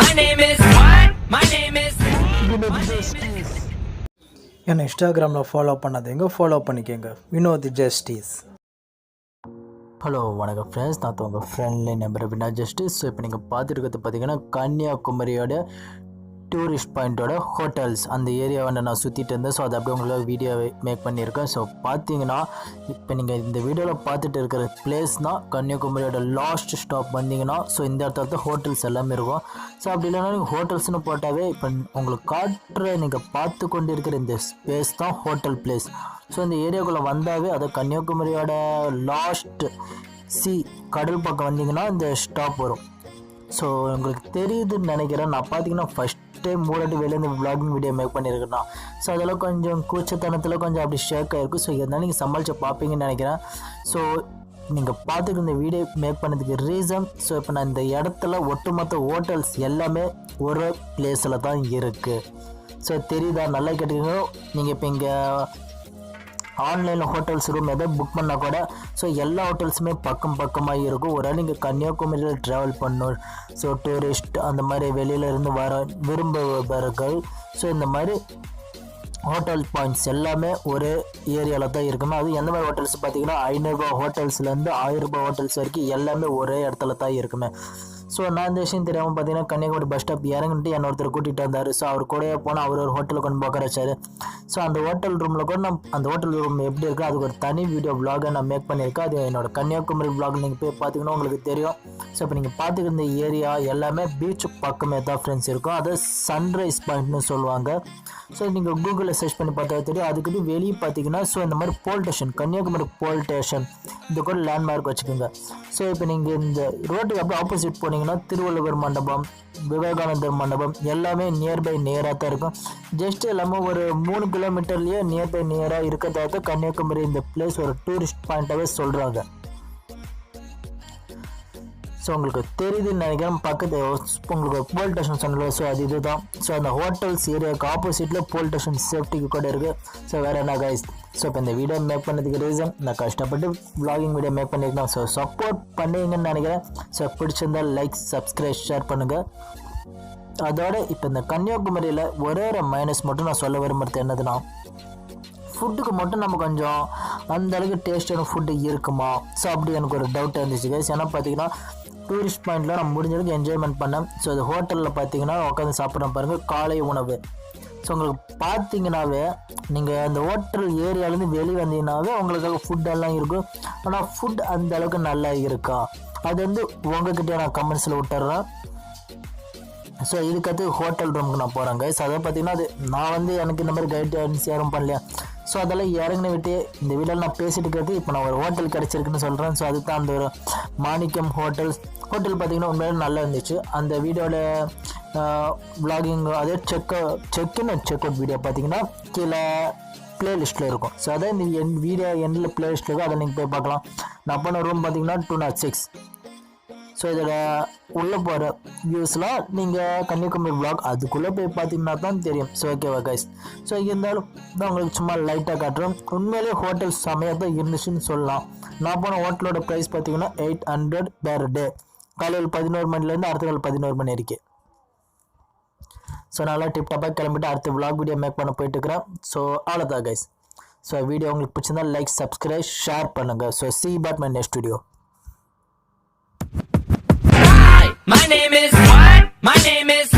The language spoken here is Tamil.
My name is what? My name is என்னை இன்ஸ்டாகிராமில் ஃபாலோ பண்ணாதீங்க, ஃபாலோ பண்ணிக்கோங்க. வினோத் ஜஸ்டிஸ். ஹலோ வணக்கம் ஃப்ரெண்ட்ஸ், நான் உங்கள் friendly number Vinod Justice. So இப்போ நீங்கள் பார்த்துருக்கிறது பார்த்தீங்கன்னா கன்னியாகுமரியோட டூரிஸ்ட் பாயிண்ட்டோட ஹோட்டல்ஸ் அந்த ஏரியாவை நான் சுற்றிட்டு இருந்தேன். ஸோ அதை அப்படியே உங்களுக்கு வீடியோ மேக் பண்ணியிருக்கேன். ஸோ பார்த்தீங்கன்னா இப்போ நீங்கள் இந்த வீடியோவில் பார்த்துட்டு இருக்கிற பிளேஸ்னால் கன்னியாகுமரியோட லாஸ்ட் ஸ்டாப் வந்தீங்கன்னா ஸோ இந்த இடத்துல தான் ஹோட்டல்ஸ் எல்லாமே இருக்கும். ஸோ அப்படி இல்லைன்னா நீங்கள் ஹோட்டல்ஸ்னு போட்டாவே இப்போ உங்களுக்கு காட்டுற நீங்கள் பார்த்து கொண்டு இருக்கிற இந்த ஸ்பேஸ் தான் ஹோட்டல் பிளேஸ். ஸோ இந்த ஏரியாக்குள்ளே வந்தாவே அதை கன்னியாகுமரியோட லாஸ்ட் கடல் பக்கம் வந்தீங்கன்னா இந்த ஸ்டாப் வரும். ஸோ உங்களுக்கு தெரியுதுன்னு நினைக்கிறேன். நான் பார்த்தீங்கன்னா ஃபஸ்ட் டைம் மூடாட்டி வெளியே விளாகிங் வீடியோ மேக் பண்ணியிருக்கேன்னா ஸோ அதெல்லாம் கொஞ்சம் கூச்சத்தனத்தில் கொஞ்சம் அப்படி ஷேக் ஆகிருக்கும். ஸோ இதனால் நீங்கள் சமாளித்து பார்ப்பீங்கன்னு நினைக்கிறேன். ஸோ நீங்கள் பார்த்துக்க இந்த வீடியோ மேக் பண்ணதுக்கு ரீசன், ஸோ இப்போ நான் இந்த இடத்துல ஒட்டுமொத்த ஹோட்டல்ஸ் எல்லாமே ஒரு பிளேஸில் தான் இருக்குது. ஸோ தெரியுதா? நல்லா கேட்டுக்கோங்க. நீங்கள் இப்போ இங்கே ஆன்லைனில் ஹோட்டல்ஸ் ரூம் எதாவது புக் பண்ணால் கூட ஸோ எல்லா ஹோட்டல்ஸுமே பக்கமாக இருக்கும். ஒரு நீங்கள் கன்னியாகுமரியில் ட்ராவல் பண்ணணும், ஸோ டூரிஸ்ட் அந்த மாதிரி வெளியிலேருந்து வர விரும்புபவர்கள் ஸோ இந்த மாதிரி ஹோட்டல் பாயிண்ட்ஸ் எல்லாமே ஒரு ஏரியாவில் தான் இருக்குமே. அது எந்த மாதிரி ஹோட்டல்ஸ் பார்த்தீங்கன்னா 500 ஹோட்டல்ஸ்லேருந்து 1000 ஹோட்டல்ஸ் வரைக்கும் எல்லாமே ஒரே இடத்துல தான் இருக்குமே. ஸோ நான் இந்த விஷயம் தெரியாமல் பார்த்தீங்கன்னா கன்னியாகுமரி பஸ் ஸ்டாப் இறங்கிட்டு என்ன ஒருத்தர் கூட்டிகிட்டு வந்தார். ஸோ அவர் கூடயே போனால் அவர் ஒரு ஹோட்டலில் கொண்டு போய் உட்கார வச்சார். ஸோ அந்த ஹோட்டல் ரூமில் கூட அந்த ஹோட்டல் ரூம் எப்படி இருக்குது அதுக்கு ஒரு தனி வீடியோ விளாகை நான் மேக் பண்ணியிருக்கேன். அது என்னோட கன்னியாகுமரி விளாக் நீங்கள் போய் பார்த்தீங்கன்னா உங்களுக்கு தெரியும். ஸோ இப்போ நீங்கள் பார்த்துக்கிற இந்த ஏரியா எல்லாமே பீச் பக்கமே தான் ஃப்ரெண்ட்ஸ் இருக்கும். அது சன்ரைஸ் பாயிண்ட்னு சொல்லுவாங்க. ஸோ நீங்கள் கூகுளில் சர்ச் பண்ணி பார்த்தா தெரியும். அதுக்கிட்ட வெளியே பார்த்தீங்கன்னா ஸோ இந்த மாதிரி போல் ஸ்டேஷன், கன்னியாகுமரி போல் ஸ்டேஷன் இது கூட லேண்ட்மார்க் வச்சுக்கோங்க. ஸோ இப்போ நீங்கள் இந்த ரோட்டுக்கு அப்படியே ஆப்போசிட் போனீங்கன்னா திருவள்ளுவர் மண்டபம், விவேகானந்தர் மண்டபம் எல்லாமே நேராக தான் இருக்கும். ஜஸ்ட் எல்லாமே ஒரு 3 கிலோமீட்டர்லேயே நேராக இருக்கிறதாக கன்னியாகுமரி இந்த பிளேஸ் ஒரு டூரிஸ்ட் பாயிண்ட்டாகவே சொல்கிறாங்க. ஸோ உங்களுக்கு தெரியுதுன்னு நினைக்கிறேன். பக்கத்து உங்களுக்கு போல் ஸ்டேஷன் சொன்னல, ஸோ அது இதுதான். ஸோ அந்த ஹோட்டல்ஸ் ஏரியாவுக்கு ஆப்போசிட்டில் போல் ஸ்டேஷன் சேஃப்டிக்கு கூட இருக்குது. ஸோ வேறு என்ன கைஸ், ஸோ இப்போ இந்த வீடியோ மேக் பண்ணதுக்கு ரீசன் நான் கஷ்டப்பட்டு vlogging வீடியோ மேக் பண்ணியிருக்கேன். ஸோ சப்போர்ட் பண்ணுவீங்கன்னு நினைக்கிறேன். ஸோ பிடிச்சிருந்தால் லைக், சப்ஸ்கிரைப், ஷேர் பண்ணுங்கள். அதோட இப்போ இந்த கன்னியாகுமரியில் ஒரே ஒரு மைனஸ் மட்டும் நான் சொல்ல விரும்புறது என்னதுன்னா, ஃபுட்டுக்கு மட்டும் நம்ம கொஞ்சம் அந்தளவுக்கு டேஸ்டான ஃபுட்டு இருக்குமா? ஸோ அப்படி எனக்கு ஒரு டவுட் இருந்துச்சு கைஸ். ஏன்னா பார்த்தீங்கன்னா டூரிஸ்ட் பாயிண்டில் நான் முடிஞ்சளவுக்கு என்ஜாய்மெண்ட் பண்ணேன். ஸோ அது ஹோட்டலில் பார்த்தீங்கன்னா உட்காந்து சாப்பிட்றேன் பாருங்கள் காலை உணவு. ஸோ உங்களுக்கு பார்த்தீங்கன்னாவே நீங்கள் அந்த ஹோட்டல் ஏரியாவிலேருந்து வெளியே வந்தீங்கன்னாவே உங்களுக்காக ஃபுட்டெல்லாம் இருக்கும். ஆனால் ஃபுட் அந்த அளவுக்கு நல்லா இருக்கா அது வந்து உங்ககிட்ட நான் கமெண்ட்ஸில் விட்டுறேன். ஸோ இதுக்கடுத்து ஹோட்டல் ரூமுக்கு நான் போகிறேன் கைஸ். அதை பார்த்தீங்கன்னா அது நான் எனக்கு இந்த மாதிரி கைடன்ஸ் யாரும் பண்ணலையா. ஸோ அதெல்லாம் இறங்கின விட்டு இந்த வீடியோவில் நான் பேசிட்டு இருக்கிறது இப்போ நான் ஒரு ஹோட்டல் கிடச்சிருக்குன்னு சொல்கிறேன். ஸோ அதுக்கு தான் அந்த ஒரு மாணிக்கம் ஹோட்டல் பார்த்தீங்கன்னா உண்மையிலே நல்லா இருந்துச்சு. அந்த வீடியோவில் விளாகிங் அதே செக் அவுட் வீடியோ பார்த்தீங்கன்னா கீழே ப்ளேலிஸ்ட்டில் இருக்கும். ஸோ அதான் இந்த வீடியோ எண்டில் ப்ளேலிஸ்ட்டில் இருக்கும். அதை நீங்கள் போய் பார்க்கலாம். நான் போன ரூம் பார்த்தீங்கன்னா 206. ஸோ இதோட உள்ளே போகிற வியூஸ்லாம் நீங்கள் கன்னியாகுமரி vlog அதுக்குள்ளே போய் பார்த்தீங்கன்னா தான் தெரியும். ஸோ ஓகேவா கைஸ். ஸோ இருந்தாலும் தான் உங்களுக்கு சும்மா லைட்டாக காட்டுறோம். உண்மையிலேயே ஹோட்டல் செமையாக தான் இருந்துச்சுன்னு சொல்லலாம். நான் போன ஹோட்டலோட ப்ரைஸ் பார்த்தீங்கன்னா 800 per day. காலையில் 11 மணிலேருந்து அடுத்த நாள் 11 மணி வரைக்கும். ஸோ நல்லா டிப்டாப்பாக கிளம்பிட்டு அடுத்த vlog வீடியோ மேக் பண்ண போயிட்டு இருக்கிறேன். ஸோ அவ்வளோதான் கைஸ். ஸோ வீடியோ உங்களுக்கு பிடிச்சிருந்தா லைக், சப்ஸ்கிரைப், ஷேர் பண்ணுங்கள். So see you at my next video. My name is what? My name is